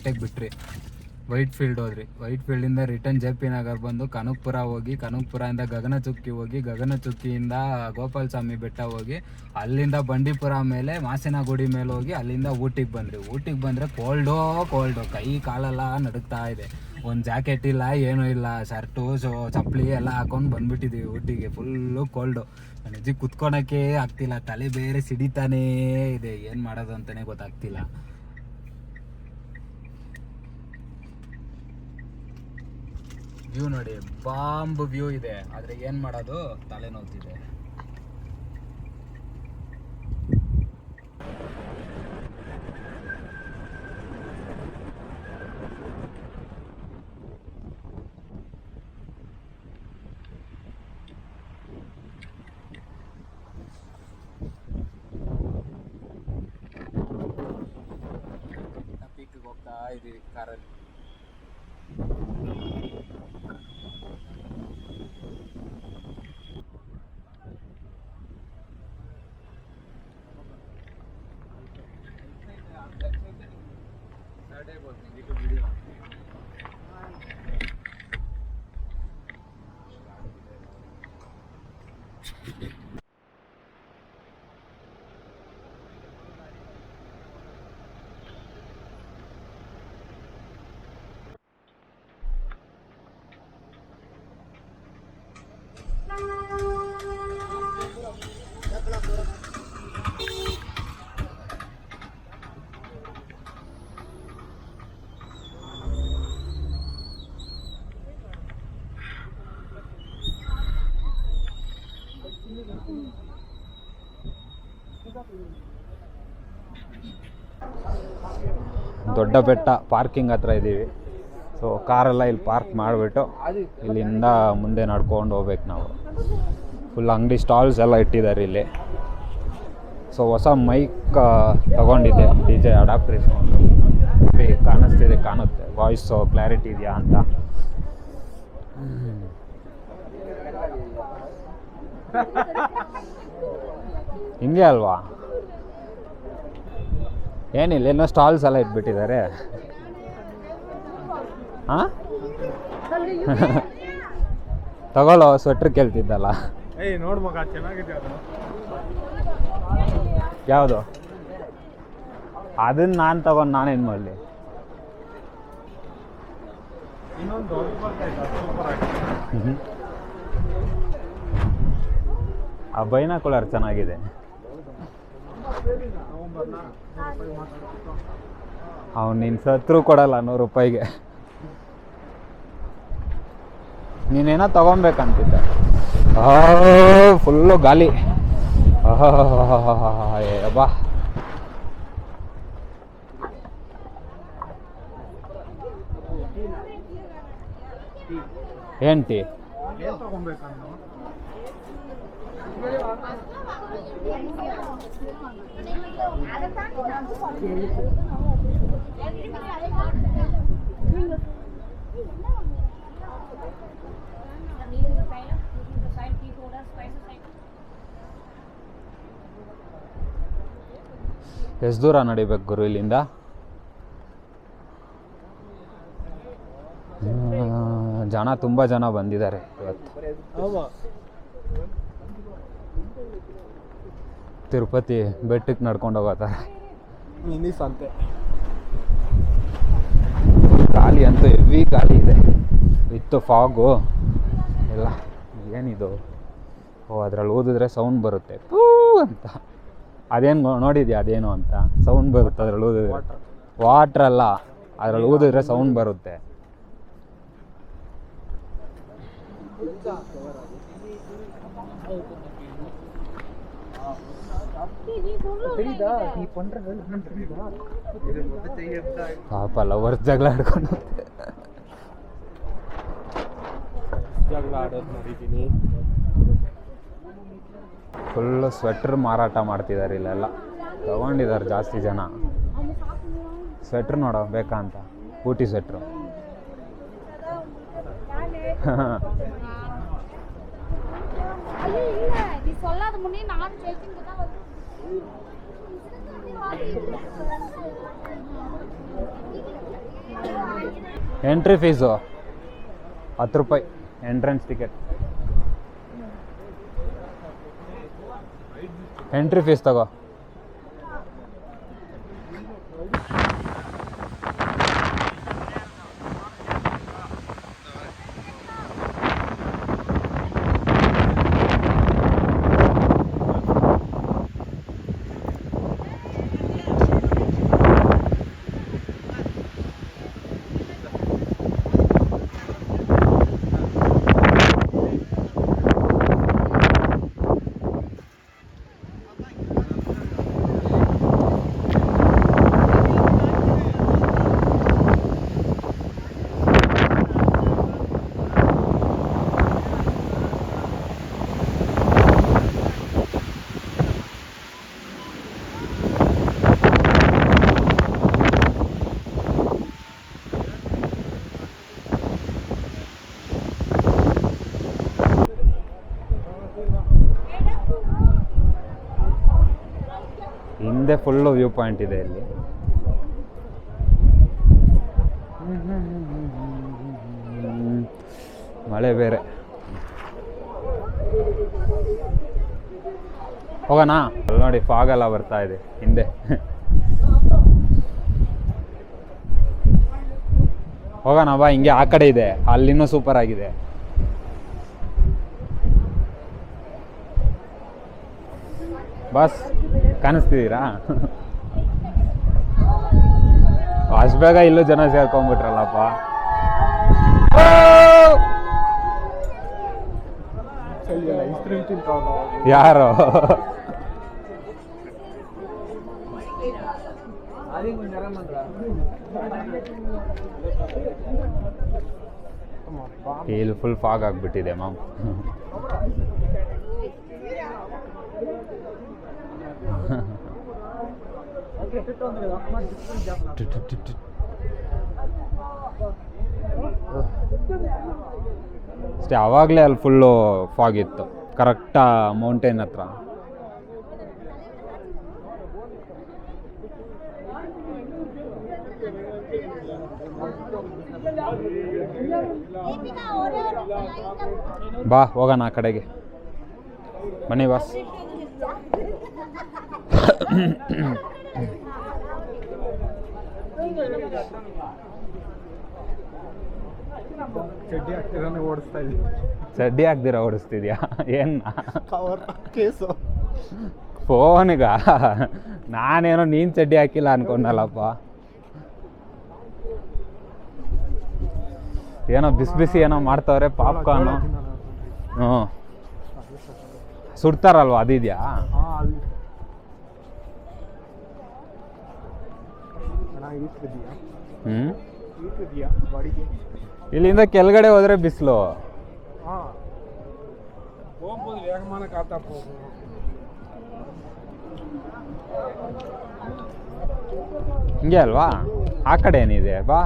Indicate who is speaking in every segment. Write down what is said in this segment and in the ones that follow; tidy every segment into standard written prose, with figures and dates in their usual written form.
Speaker 1: ಗಂಟೆಗೆ ಬಿಟ್ರಿ. ವೈಟ್ ಫೀಲ್ಡ್ ಹೋದ್ರಿ. ವೈಟ್ ಫೀಲ್ಡಿಂದ ರಿಟರ್ನ್ ಜೆ ಪಿ ನಗರ್ ಬಂದು ಕನಕಪುರ ಹೋಗಿ, ಕನಕಪುರದಿಂದ ಗಗನಚುಕ್ಕಿ ಹೋಗಿ, ಗಗನಚುಕ್ಕಿಯಿಂದ ಗೋಪಾಲ ಸ್ವಾಮಿ ಬೆಟ್ಟ ಹೋಗಿ, ಅಲ್ಲಿಂದ ಬಂಡೀಪುರ ಮೇಲೆ ಮಾಸಿನಗುಡಿ ಮೇಲೆ ಹೋಗಿ, ಅಲ್ಲಿಂದ ಊಟಿಗೆ ಬಂದ್ರಿ. ಊಟಿಗೆ ಬಂದರೆ ಕೋಲ್ಡು, ಕೈ ಕಾಲೆಲ್ಲ ನಡುಗ್ತಾ ಇದೆ. ಒಂದು ಜಾಕೆಟ್ ಇಲ್ಲ, ಏನೂ ಇಲ್ಲ, ಶರ್ಟು ಚಪ್ಪಲಿ ಎಲ್ಲ ಹಾಕೊಂಡು ಬಂದ್ಬಿಟ್ಟಿದ್ದೀವಿ ಊಟಿಗೆ. Full cold. ನಿಜ ಕುತ್ಕೊಳಕ್ಕೆ ಆಗ್ತಿಲ್ಲ, ತಲೆ ಬೇರೆ ಸಿಡಿತಾನೇ ಇದೆ. ಏನು ಮಾಡೋದು ಅಂತಲೇ ಗೊತ್ತಾಗ್ತಿಲ್ಲ. ವ್ಯೂ ನೋಡಿ, ಬಾಂಬ್ ವ್ಯೂ ಇದೆ, ಆದರೆ ಏನು ಮಾಡೋದು, ತಲೆ ನೋವ್ತಿದೆ. ಪೀಕ್ಗೆ ಹೋಗ್ತಾ ಇದ್ದೀವಿ ಕಾರಲ್ಲಿ. ದೊಡ್ಡ ಬೆಟ್ಟ ಪಾರ್ಕಿಂಗ್ ಹತ್ರ ಇದ್ದೀವಿ. ಸೊ ಕಾರೆಲ್ಲ ಇಲ್ಲಿ ಪಾರ್ಕ್ ಮಾಡಿಬಿಟ್ಟು ಇಲ್ಲಿಂದ ಮುಂದೆ ನಡ್ಕೊಂಡು ಹೋಗ್ಬೇಕು ನಾವು. ಫುಲ್ ಅಂಗಡಿ ಸ್ಟಾಲ್ಸ್ ಎಲ್ಲ ಇಟ್ಟಿದ್ದಾರೆ ಇಲ್ಲಿ. ಸೊ ಹೊಸ ಮೈಕ್ ತಗೊಂಡಿದ್ದೆ, DJ ಅಡಾಪ್ಟರ್ ಇಸ್ಕೊಂಡು. ಕಾಣುತ್ತೆ ವಾಯ್ಸು ಕ್ಲಾರಿಟಿ ಇದೆಯಾ ಅಂತ. ಹಿಂಗೆ ಅಲ್ವಾ? ಏನಿಲ್ಲ, ಏನೋ ಸ್ಟಾಲ್ಸ್ ಎಲ್ಲ ಇಟ್ಬಿಟ್ಟಿದ್ದಾರೆ. ಹಾಂ ತಗೊಳ್ಳೋ, ಸ್ವೆಟ್ರ್ ಕೇಳ್ತಿದ್ದಲ್ಲ.
Speaker 2: ನೋಡ್ ಮಗ, ಚೆನ್ನಾಗಿದೆ ಅದು.
Speaker 1: ಯಾವುದು? ಅದನ್ನ ನಾನು ತಗೊಂಡು ನಾನೇನು ಮಾಡಲಿ? ಆ ಬೈನಾಕುಲರ್ ಚೆನ್ನಾಗಿದೆ. ಅವ್ನು ನಿನ್ನ ಸತ್ರು ಕೊಡಲ್ಲ 100 ರೂಪಾಯಿಗೆ. ನೀನೇನೋ ತಗೊಬೇಕಂತಿದ್ದೆ. ಫುಲ್ಲು ಗಾಲಿ. ಬಾ, ಏನು ಟೀ? ಎಷ್ಟು ದೂರ ನಡಿಬೇಕು ಗುರು ಇಲ್ಲಿಂದ? ತುಂಬ ಜನ ಬಂದಿದ್ದಾರೆ ಇವತ್ತು. ತಿರುಪತಿ ಬೆಟ್ಟಕ್ಕೆ ನಡ್ಕೊಂಡು ಹೋಗೋತಾರೆ.
Speaker 2: ಸಂತೆ
Speaker 1: ಗಾಳಿ ಅಂತೂ ಹೆವಿ ಗಾಳಿ ಇದೆ. ಇತ್ತು ಫಾಗು ಎಲ್ಲ. ಏನಿದು? ಅದರಲ್ಲಿ ಓದಿದ್ರೆ ಸೌಂಡ್ ಬರುತ್ತೆ ಪೂ ಅಂತ. ಅದೇನು ನೋಡಿದ್ಯಾ ಅದೇನು ಅಂತ? ಸೌಂಡ್ ಬರುತ್ತೆ ಅದ್ರಲ್ಲಿ ಊದಿದ್ರೆ. ವಾಟ್ರ್ ಅಲ್ಲ, ಅದ್ರಲ್ಲಿ ಊದಿದ್ರೆ ಸೌಂಡ್ ಬರುತ್ತೆ. ಪಾಪ ಲವರ್ಸ್ ಜಗಳ ಆಡ್ಕೊಂಡು ಫುಲ್ಲು ಸ್ವೆಟ್ರ್ ಮಾರಾಟ ಮಾಡ್ತಿದ್ದಾರೆ ಇಲ್ಲೆಲ್ಲ. ತಗೊಂಡಿದ್ದಾರೆ ಜಾಸ್ತಿ ಜನ. ಸ್ವೆಟ್ರ್ ನೋಡೋ ಬೇಕಾ ಅಂತ, ಊಟಿ ಸ್ವೆಟ್ರು. ಎಂಟ್ರಿ ಫೀಸು 10 ರೂಪಾಯಿ ಎಂಟ್ರೆನ್ಸ್ ಟಿಕೆಟ್. ಎಂಟ್ರಿ ಫೀಸ್ ತಗೋ. ಹಿಂದೆ ಫುಲ್ಲು ವ್ಯೂ ಪಾಯಿಂಟ್ ಇದೆ ಇಲ್ಲಿ. ಮಳೆ ಬೇರೆ. ಹೋಗೋಣ. ಅಲ್ಲಿ ನೋಡಿ ಫಾಗ್ ಎಲ್ಲ ಬರ್ತಾ ಇದೆ ಹಿಂದೆ. ಹೋಗೋಣ ಬಾ, ಹಿಂಗೆ ಆ ಕಡೆ ಇದೆ, ಅಲ್ಲಿನ್ನೂ ಸೂಪರ್ ಆಗಿದೆ. ಬಸ್ ಕಾಣಿಸ್ತಿದ್ದೀರಾ? ಅಷ್ಟು ಬೇಗ ಇಲ್ಲೂ ಜನ ಸೇರ್ಕೊಂಡ್ಬಿಟ್ರಲ್ಲಪ್ಪ. ಯಾರು? ಇಲ್ಲಿ ಫುಲ್ ಫಾಗ್ ಆಗ್ಬಿಟ್ಟಿದೆ ಮಾಮ್. ಅಷ್ಟೇ, ಆವಾಗಲೇ ಅಲ್ಲಿ ಫುಲ್ಲು ಫಾಗ್ ಇತ್ತು ಕರೆಕ್ಟಾ ಮೌಂಟೇನ್ ಹತ್ರ. ಬಾ ಹೋಗೋಣ ಆ ಕಡೆಗೆ, ಬನ್ನಿ ಬಾಸ್. ಚಡ್ಡಿ ಹಾಕ್ದಿರ ಓಡಿಸ್ತಿದ್ಯಾ ಏನ್? ಫೋನ್ಗ ನಾನೇನೋ ನೀನ್ ಚಡ್ಡಿ ಹಾಕಿಲ್ಲ ಅನ್ಕೊಂಡಲ್ಲಪ್ಪ. ಏನೋ ಬಿಸಿ ಬಿಸಿ ಏನೋ ಮಾಡ್ತವ್ರೆ, ಪಾಪ್ಕಾರ್ನು. ಹ್ಞೂ, ಸುಡ್ತಾರಲ್ವ ಅದಿದ್ಯಾ? ಇಲ್ಲಿಂದ ಕೆಳಗಡೆ ಹೋದ್ರೆ ಬಿಸಿಲು. ಹಿಂಗೆ ಅಲ್ವಾ? ಆ ಕಡೆ ಏನಿದೆ ಬಾ.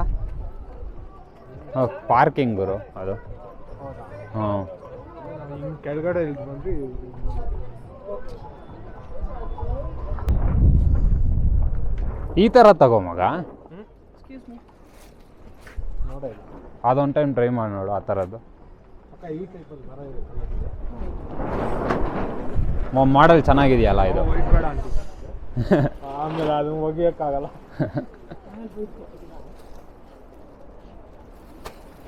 Speaker 1: ಪಾರ್ಕಿಂಗ್ ಗುರು ಅದು. ಹ್ಞೂ,
Speaker 2: ಕೆಳಗಡೆ
Speaker 1: ಈ ಥರ ತಗೋ ಮಗ. ಅದೊಂದು ಟೈಮ್ ಟ್ರೈ ಮಾಡಿ ನೋಡು ಆ ಥರದ್ದು. ಮಾಡಲ್ ಚೆನ್ನಾಗಿದೆಯಲ್ಲ ಇದು.
Speaker 2: ಆಮೇಲೆ ಅದು ಒಗಿಯಕ್ಕಾಗಲ್ಲ.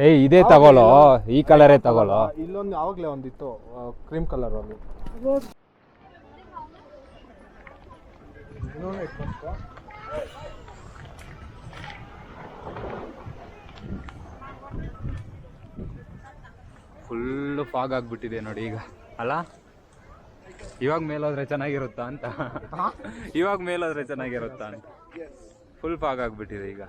Speaker 1: ಏಯ್ ಇದೇ ತಗೊಳ್ಳೋ, ಈ ಕಲರೇ ತಗೊಳ್ಳೋ.
Speaker 2: ಇಲ್ಲೊಂದು ಆವಾಗಲೇ ಒಂದಿತ್ತು ಕ್ರೀಮ್ ಕಲರ್ ಒಂದು.
Speaker 1: ಫುಲ್ಲು ಫಾಗ್ ಆಗಿಬಿಟ್ಟಿದೆ ನೋಡಿ ಈಗ, ಅಲ್ಲ? ಇವಾಗ ಮೇಲೋದ್ರೆ ಚೆನ್ನಾಗಿರುತ್ತಾ ಅಂತ. ಇವಾಗ ಮೇಲೋದ್ರೆ ಚೆನ್ನಾಗಿರುತ್ತಾ ಅಂತ. ಫುಲ್ ಫಾಗ್ ಆಗಿಬಿಟ್ಟಿದೆ ಈಗ.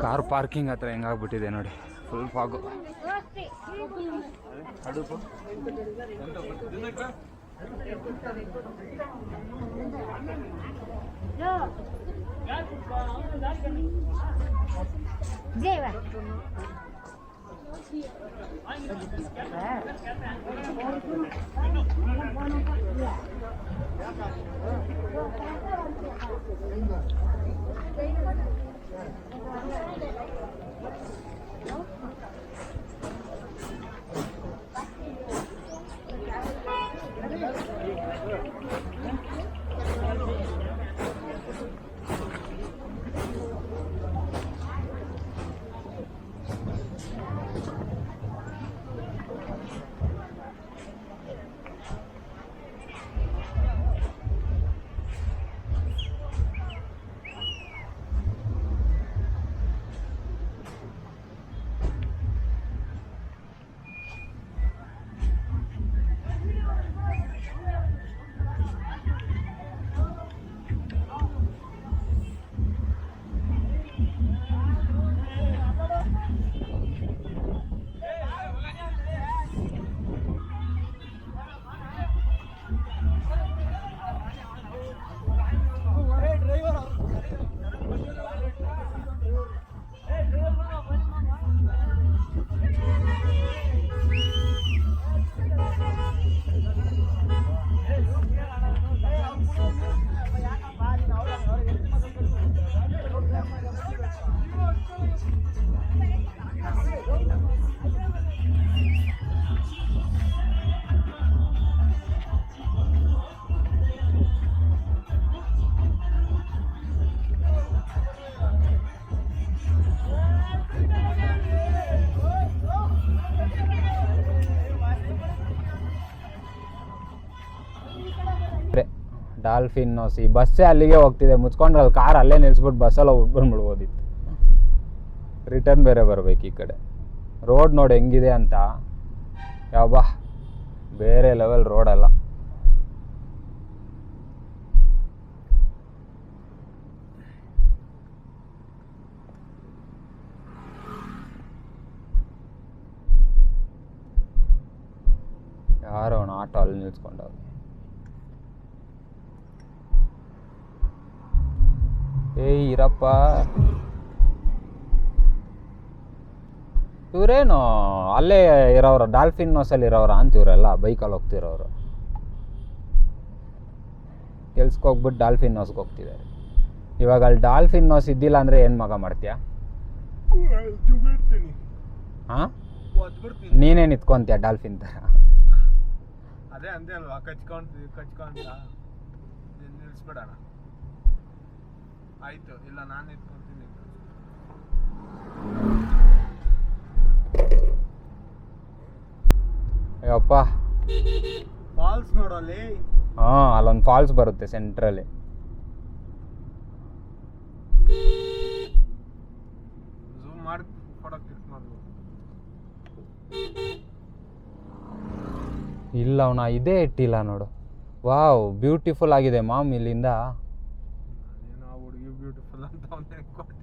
Speaker 1: ಕಾರ್ ಪಾರ್ಕಿಂಗ್ ಹತ್ರ ಹೆಂಗಾಗ್ಬಿಟ್ಟಿದೆ ನೋಡಿ, ಫುಲ್ ಫಾಗು. ಡಾಲ್ಫಿನ್ ನೋಸಿ ಬಸ್ಸೇ ಅಲ್ಲಿಗೆ ಹೋಗ್ತಿದೆ, ಮುಚ್ಕೊಂಡ್ರೆ ಅಲ್ಲಿ ಕಾರ್ ಅಲ್ಲೇ ನಿಲ್ಸ್ಬಿಟ್ಟು ಬಸ್ಸಲ್ಲಿ ಬಂದ್ಬಿಡ್ಬೋದಿತ್ತು. ರಿಟರ್ನ್ ಬೇರೆ ಬರ್ಬೇಕು ಈ ಕಡೆ. ರೋಡ್ ನೋಡಿ ಹೆಂಗಿದೆ ಅಂತ, ಯಾವ್ಬಾ ಬೇರೆ ಲೆವೆಲ್ ರೋಡಲ್ಲ. ಯಾರೋ ಆಟೋ ಅಲ್ಲಿ ನಿಲ್ಸ್ಕೊಂಡವ್ರು. ಏಯ್ ಇರಪ್ಪ, ಇವರೇನು ಅಲ್ಲೇ ಇರೋರು, ಡಾಲ್ಫಿನ್ ನೋಸಲ್ಲಿ ಇರೋರ ಅಂತ ಇವರೆಲ್ಲ ಬೈಕಲ್ಲಿ ಹೋಗ್ತಿರೋರು. ಕೆಲ್ಸಕ್ಕೆ ಹೋಗ್ಬಿಟ್ಟು ಡಾಲ್ಫಿನ್ ನೋಸ್ಗೆ ಹೋಗ್ತಿದ್ದಾರೆ. ಇವಾಗ ಅಲ್ಲಿ ಡಾಲ್ಫಿನ್ ನೋಸ್ ಇದ್ದಿಲ್ಲ ಅಂದರೆ ಏನು ಮಗ ಮಾಡ್ತೀಯಾ? ಹಾಂ, ನೀನೇ ನಿಂತ್ಕೊಂತೀಯ ಡಾಲ್ಫಿನ್ ಥರ?
Speaker 2: ಅದೇ ಅಂದೆ ಅಲ್ವಾ, ಕಚ್ಕೊಂತ ನಿಲ್ಸ್ಬಿಡೋಣ. ಆಯ್ತು, ಇಲ್ಲ ನಾನು ನಿಂತ್ಕೊಂತೀನಿ.
Speaker 1: ಅಯ್ಯಪ್ಪ,
Speaker 2: ಫಾಲ್ಸ್ ನೋಡಲ್ಲಿ.
Speaker 1: ಹಾಂ, ಅಲ್ಲೊಂದು ಫಾಲ್ಸ್ ಬರುತ್ತೆ ಸೆಂಟ್ರಲ್ಲಿ.
Speaker 2: ಝೂಮ್ ಮಾಡಿ ಫೋಟೋ ಕ್ಲಿಕ್ ಮಾಡ್ಬೋದು.
Speaker 1: ಇಲ್ಲ ಅವನ ಇದೇ ಇಟ್ಟಿಲ್ಲ ನೋಡು. ವಾವ್, ಬ್ಯೂಟಿಫುಲ್ ಆಗಿದೆ ಮಾಮ್ ಇಲ್ಲಿಂದ.
Speaker 2: ಏನೋ ಹುಡುಗಿ ಬ್ಯೂಟಿಫುಲ್ ಅಂತ ಅವನೇ ಕೊಟ್ಟು.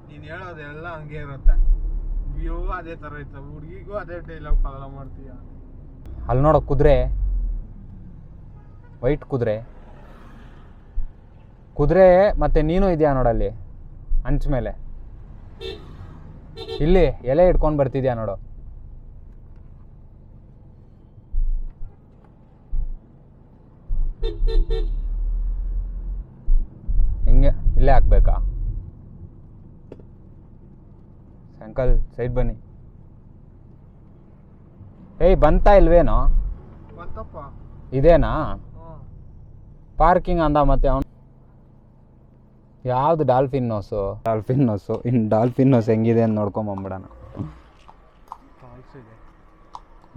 Speaker 2: ನೀನು ಹೇಳೋದೆಲ್ಲ ಹಂಗೆ ಇರುತ್ತೆ, ವ್ಯೂ ಅದೇ ಥರ ಇರ್ತದೆ, ಹುಡುಗಿಗೂ ಅದೇ ಡೈಲಾಗ್ ಫಾಲೋ ಮಾಡ್ತೀಯ.
Speaker 1: ಅಲ್ಲಿ ನೋಡೋ ಕುದುರೆ, ವೈಟ್ ಕುದುರೆ ಕುದುರೆ ಮತ್ತೆ ನೀನು ಇದೆಯಾ ನೋಡಲ್ಲಿ ಅಂಚ ಮೇಲೆ. ಇಲ್ಲಿ ಎಲೆ ಇಟ್ಕೊಂಡು ಬರ್ತಿದ್ಯಾ ನೋಡು. ಹಿಂಗೆ ಇಲ್ಲೇ ಹಾಕ್ಬೇಕಾ? ಅಂಕಲ್ ಸೈಡ್ ಬನ್ನಿ. ಏಯ್ ಬಂತಾ ಇಲ್ವೇನೋ?
Speaker 2: ಬಂತಪ್ಪ.
Speaker 1: ಇದೇನಾ ಪಾರ್ಕಿಂಗ್ ಅಂದ? ಮತ್ತೆ ಅವನು ಯಾವ್ದು ಡಾಲ್ಫಿನ್ ನೋಸು? ಇನ್ನು ಡಾಲ್ಫಿನ್ ನೋಸ್ ಹೆಂಗಿದೆ ಅಂತ ನೋಡ್ಕೊಂಬಂಬಿಡೋಣ.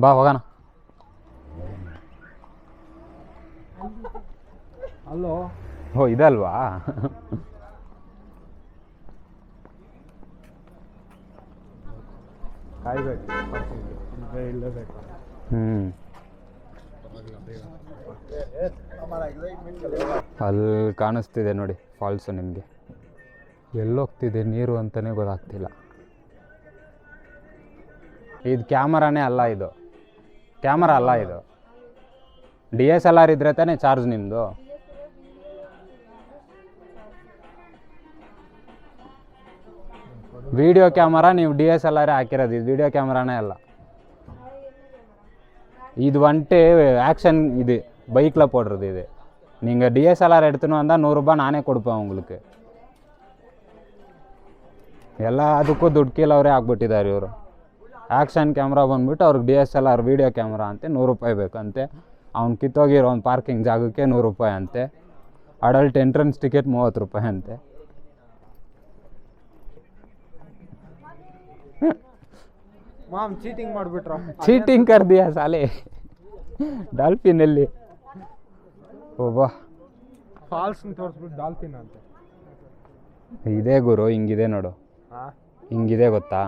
Speaker 1: ಬಾ ಹೋಗೋಣ.
Speaker 2: ಅಲ್ಲೋ,
Speaker 1: ಓ ಇದಲ್ವಾ?
Speaker 2: ಕಾಯ್ಬೇಕು, ಇಲ್ಲಬೇಕು.
Speaker 1: ಅಲ್ಲಿ ಕಾಣಿಸ್ತಿದೆ ನೋಡಿ ಫಾಲ್ಸು ನಿಮಗೆ. ಎಲ್ಲೋಗ್ತಿದೆ ನೀರು ಅಂತಲೇ ಗೊತ್ತಾಗ್ತಿಲ್ಲ. ಇದು ಕ್ಯಾಮರಾನೇ ಅಲ್ಲ, ಇದು ಕ್ಯಾಮರಾ ಅಲ್ಲ, ಇದು DSLR ಇದ್ರೆ ತಾನೇ ಚಾರ್ಜ್ ನಿಮ್ಮದು. வீடியோ கேமரா ನೀವು DSLR ಹಾಕಿರೋದು, ಇದು வீடியோ கேமராನೇ ಅಲ್ಲ. இது வந்துட்டு ஆக்ஷன், இது பைக்கில் போடுறது. இது நீங்கள் DSLR எடுத்துன்னு வந்தால் 100 ரூபாய் நானே கொடுப்பேன் உங்களுக்கு. ಎಲ್ಲ ಅದಕ್ಕೂ ದುಡ್ಡು ಕೀಲವರೇ ಆಗ್ಬಿಟ್ಟಿದ್ದಾರೆ ಇವರು. ಆ್ಯಕ್ಷನ್ ಕ್ಯಾಮ್ರಾ ಬಂದುಬಿಟ್ಟು ಅವ್ರಿಗೆ DSLR ವೀಡಿಯೋ ಕ್ಯಾಮ್ರಾ ಅಂತೆ 100 ರೂಪಾಯಿ ಬೇಕಂತೆ. ಅವ್ನು ಕಿತ್ತೋಗಿರೋ ಒಂದು ಪಾರ್ಕಿಂಗ್ ಜಾಗಕ್ಕೆ 100 ರೂಪಾಯಿ ಅಂತೆ. ಅಡಲ್ಟ್ ಎಂಟ್ರೆನ್ಸ್ ಟಿಕೆಟ್ 30 ರೂಪಾಯಿ ಅಂತೆ.
Speaker 2: ಮಾಮ್ ಚೀಟಿಂಗ್ ಮಾಡಿಬಿಟ್ರ.
Speaker 1: ಚೀಟಿಂಗ್ ಕರ್ದಿಯಾ ಸಾಲೆ ಡಾಲ್ಫಿನಲ್ಲಿ? ಓಬಾ
Speaker 2: ಫಾಲ್ಸ್ ತೋರಿಸ್ಬಿಟ್ಟು ಡಾಲ್ಫಿನ್ ಅಂತ
Speaker 1: ಇದೇ ಗುರು, ಹಿಂಗಿದೆ ನೋಡು, ಹಿಂಗಿದೆ ಗೊತ್ತಾ?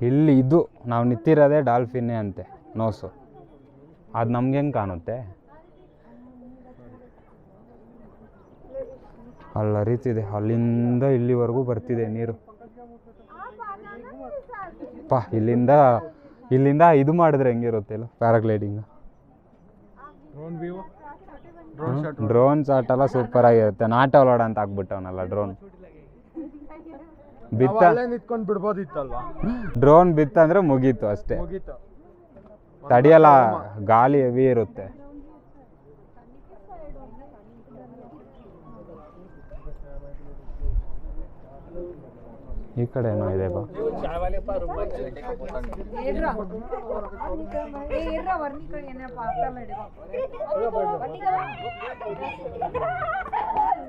Speaker 1: ಇಲ್ಲಿ ಇದು ನಾವು ನಿಂತಿರೋದೇ ಡಾಲ್ಫಿನ್ನೇ ಅಂತೆ ನೋಸು. ಅದು ನಮ್ಗೆ ಹೆಂಗೆ ಕಾಣುತ್ತೆ? ಅಲ್ಲಿ ಹರಿತಿದೆ, ಅಲ್ಲಿಂದ ಇಲ್ಲಿವರೆಗೂ ಬರ್ತಿದೆ ನೀರು. ಇಲ್ಲಿಂದ ಇದು ಮಾಡಿದ್ರೆ ಹೆಂಗಿರುತ್ತೆ ಇಲ್ಲ, ಪ್ಯಾರಾಗ್ಲೈಡಿಂಗ್, ಡ್ರೋನ್ ಶಾಟ್ ಎಲ್ಲ ಸೂಪರ್ ಆಗಿರುತ್ತೆ. ನಾಟ ಒಳೋಡ ಅಂತ ಆಗ್ಬಿಟ್ಟವನಲ್ಲ ಡ್ರೋನ್. ಬಿತ್ತ
Speaker 2: ನಿಂತ್ಕೊಂಡು ಬಿಡ್ಬೋದಿತ್ತಲ್ವಾ?
Speaker 1: ಡ್ರೋನ್ ಬಿತ್ತಂದ್ರೆ ಮುಗೀತು ಅಷ್ಟೇ, ತಡಿಯಲ್ಲ, ಗಾಳಿ ಹೆವಿ ಇರುತ್ತೆ. ಈ ಕಡೆ ಏನೋ ಇದೆ ಬಾ.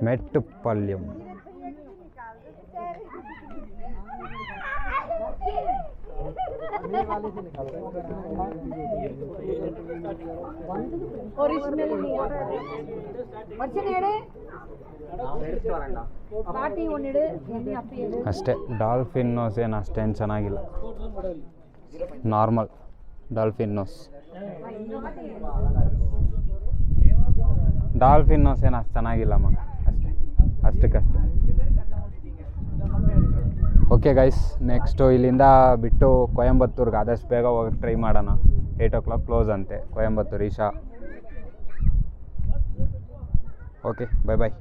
Speaker 1: ಮೆಟ್ಟುಪಾಳ್ಯಂ. ಅಷ್ಟೇ, ಡಾಲ್ಫಿನ್ ನೋಸ್ ಏನು ಅಷ್ಟೇನು ಚೆನ್ನಾಗಿಲ್ಲ, normal dolphin nose. Dolphin nose ಏನು ಅಷ್ಟು ಚೆನ್ನಾಗಿಲ್ಲ ಮಗ, ಅಷ್ಟೇ, ಅಷ್ಟಕ್ಕಷ್ಟೇ. ಓಕೆ ಗೈಸ್, ನೆಕ್ಸ್ಟು ಇಲ್ಲಿಂದ ಬಿಟ್ಟು ಕೊಯಂಬತ್ತೂರ್ಗೆ ಆದಷ್ಟು ಬೇಗ ಹೋಗಿ ಟ್ರೈ ಮಾಡೋಣ. 8 o'clock ಕ್ಲೋಸ್ ಅಂತೆ ಕೊಯಂಬತ್ತೂರು ಈಶಾ. ಓಕೆ, ಬಾಯ್ ಬಾಯ್.